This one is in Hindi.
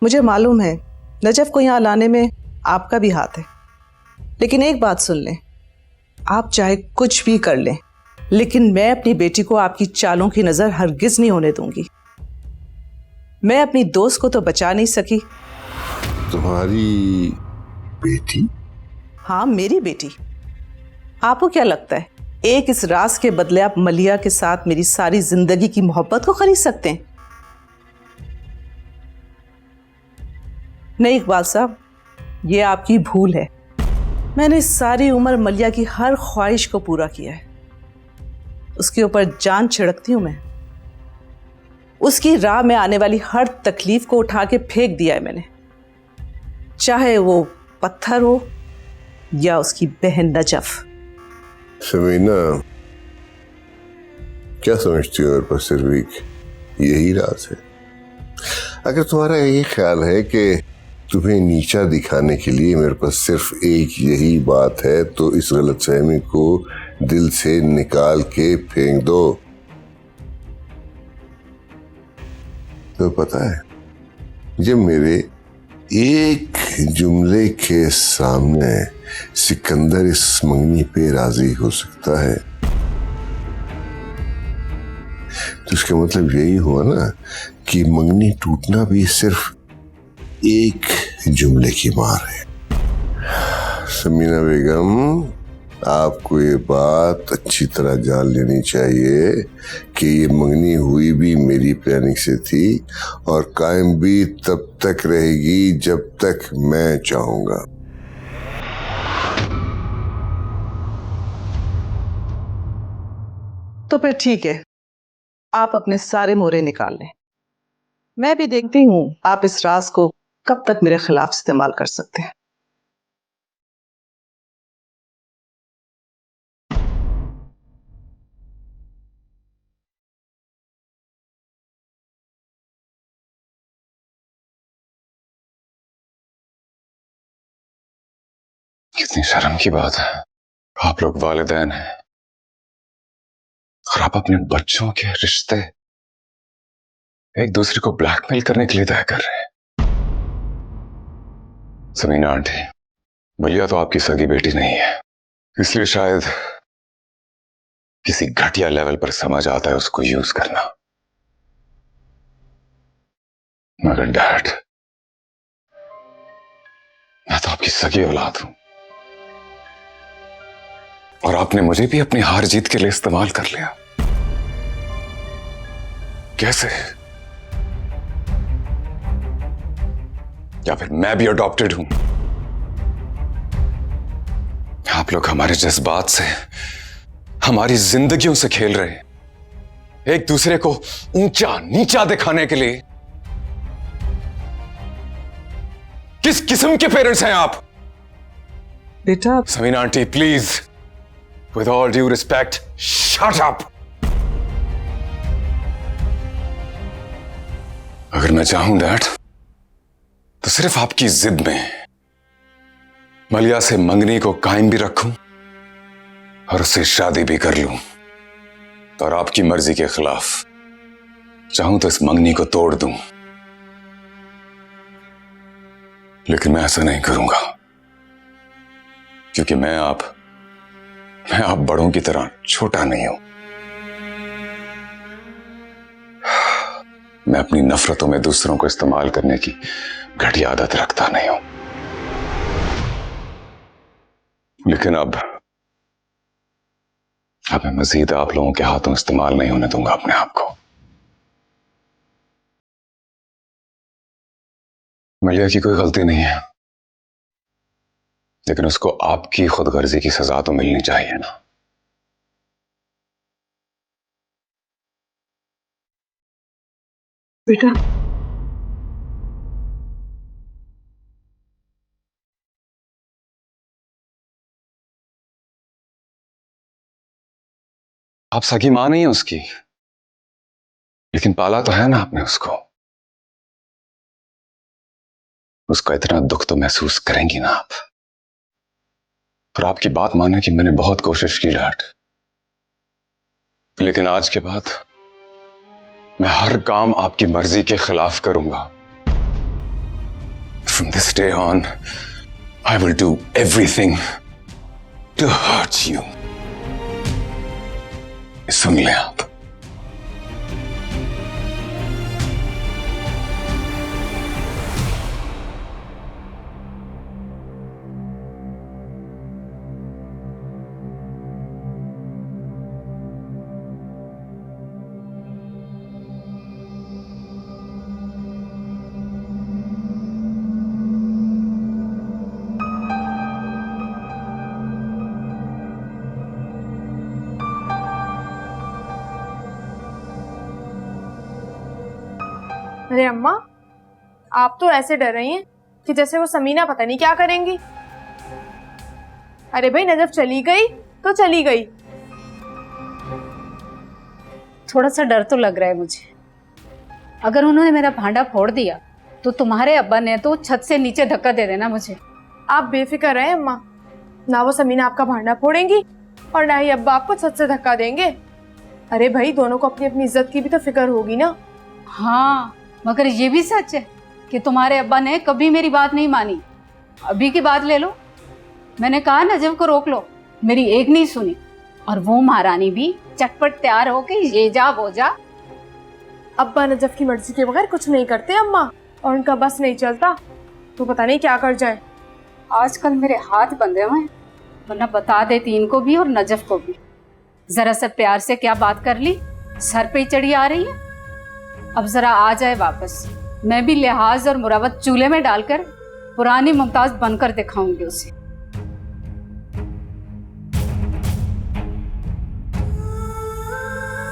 मुझे मालूम है नजफ को यहाँ लाने में आपका भी हाथ है, लेकिन एक बात सुन लें, आप चाहे कुछ भी कर लें, लेकिन मैं अपनी बेटी को आपकी चालों की नजर हरगिज नहीं होने दूंगी। मैं अपनी दोस्त को तो बचा नहीं सकी। तुम्हारी बेटी? हाँ, मेरी बेटी। आपको क्या लगता है एक इस राज के बदले आप मलिया के साथ मेरी सारी जिंदगी की मोहब्बत को खरीद सकते हैं? नहीं इकबाल साहब, ये आपकी भूल है। मैंने सारी उम्र मलिया की हर ख्वाहिश को पूरा किया है। उसके ऊपर जान छिड़कती हूं मैं। उसकी राह में आने वाली हर तकलीफ को उठा के फेंक दिया है मैंने, चाहे वो पत्थर हो या उसकी बहन नजफ। समीना, क्या समझती हो मेरे पास सिर्फ एक यही राज है? अगर तुम्हारा ये ख्याल है कि तुम्हें नीचा दिखाने के लिए मेरे पास सिर्फ एक यही बात है, तो इस गलतफहमी को दिल से निकाल के फेंक दो। तो पता है, जब मेरे एक जुमले के सामने सिकंदर इस मंगनी पे राजी हो सकता है, तो इसका मतलब यही हुआ ना कि मंगनी टूटना भी सिर्फ एक जुमले की मार है। समीना बेगम, आपको ये बात अच्छी तरह जान लेनी चाहिए कि ये मंगनी हुई भी मेरी प्लानिंग से थी और कायम भी तब तक रहेगी जब तक मैं चाहूंगा। तो फिर ठीक है, आप अपने सारे मोहरे निकाल लें। मैं भी देखती हूं आप इस राज को कब तक मेरे खिलाफ इस्तेमाल कर सकते हैं। कितनी शर्म की बात है, आप लोग वालिदैन हैं और आप अपने बच्चों के रिश्ते एक दूसरे को ब्लैकमेल करने के लिए तय कर रहे हैं। समीना आंटी, मलिया तो आपकी सगी बेटी नहीं है, इसलिए शायद किसी घटिया लेवल पर समझ आता है उसको यूज करना। मगर डैड, मैं तो आपकी सगी औलाद हूं और आपने मुझे भी अपनी हार जीत के लिए इस्तेमाल कर लिया। कैसे? या फिर मैं भी अडॉप्टेड हूं? आप लोग हमारे जज्बात से, हमारी जिंदगियों से खेल रहे हैं, एक दूसरे को ऊंचा नीचा दिखाने के लिए। किस किस्म के पेरेंट्स हैं आप? बेटा Samina aunty, please, with all due respect, shut up. अगर मैं चाहूं डैड, तो सिर्फ आपकी जिद में मलिया से मंगनी को कायम भी रखूं और उससे शादी भी कर लूं, और आपकी मर्जी के खिलाफ चाहूं तो इस मंगनी को तोड़ दूं। लेकिन मैं ऐसा नहीं करूंगा, क्योंकि मैं आप बड़ों की तरह छोटा नहीं हूं। मैं अपनी नफरतों में दूसरों को इस्तेमाल करने की घटिया आदत रखता नहीं हूं। लेकिन अब मैं मजीद आप लोगों के हाथों इस्तेमाल नहीं होने दूंगा अपने आप को। मलिया की कोई गलती नहीं है, लेकिन उसको आपकी खुदगर्जी की सजा तो मिलनी चाहिए ना। बेटा आप सगी मां नहीं है उसकी, लेकिन पाला तो है ना आपने उसको। उसका इतना दुख तो महसूस करेंगी ना आप। और आपकी बात माने कि मैंने बहुत कोशिश की डैड, लेकिन आज के बाद मैं हर काम आपकी मर्जी के खिलाफ करूंगा। from this day on, I will do everything to hurt you. सुन लें आप। अरे अम्मा, आप तो ऐसे डर रही हैं कि जैसे वो समीना पता नहीं क्या करेंगी। अरे भाई, नजफ चली गई तो चली गई। थोड़ा सा डर तो लग रहा है मुझे। अगर उन्होंने मेरा भांडा फोड़ दिया तो तुम्हारे अब्बा ने तो छत से नीचे धक्का दे देना मुझे। आप बेफिक्र रहें अम्मा, ना वो समीना आपका भांडा फोड़ेंगी और ना ही अब्बा आपको छत से धक्का देंगे। अरे भाई, दोनों को अपनी अपनी इज्जत की भी तो फिक्र होगी ना। हाँ, मगर ये भी सच है कि तुम्हारे अब्बा ने कभी मेरी बात नहीं मानी। अभी की बात ले लो, मैंने कहा नजफ को रोक लो, मेरी एक नहीं सुनी। और वो महारानी भी चटपट तैयार होके ये जा वो जा। अब्बा नजफ की मर्जी के बगैर कुछ नहीं करते अम्मा, और उनका बस नहीं चलता तो पता नहीं क्या कर जाए। आजकल मेरे हाथ बंधे हुए हैं, वरना बता देती इनको भी और नजफ को भी। जरा सा प्यार से क्या बात कर ली, सर पे चढ़ी आ रही है। अब जरा आ जाए वापस, मैं भी लिहाज और मुरावत चूल्हे में डालकर पुरानी मुमताज बनकर दिखाऊंगी उसे।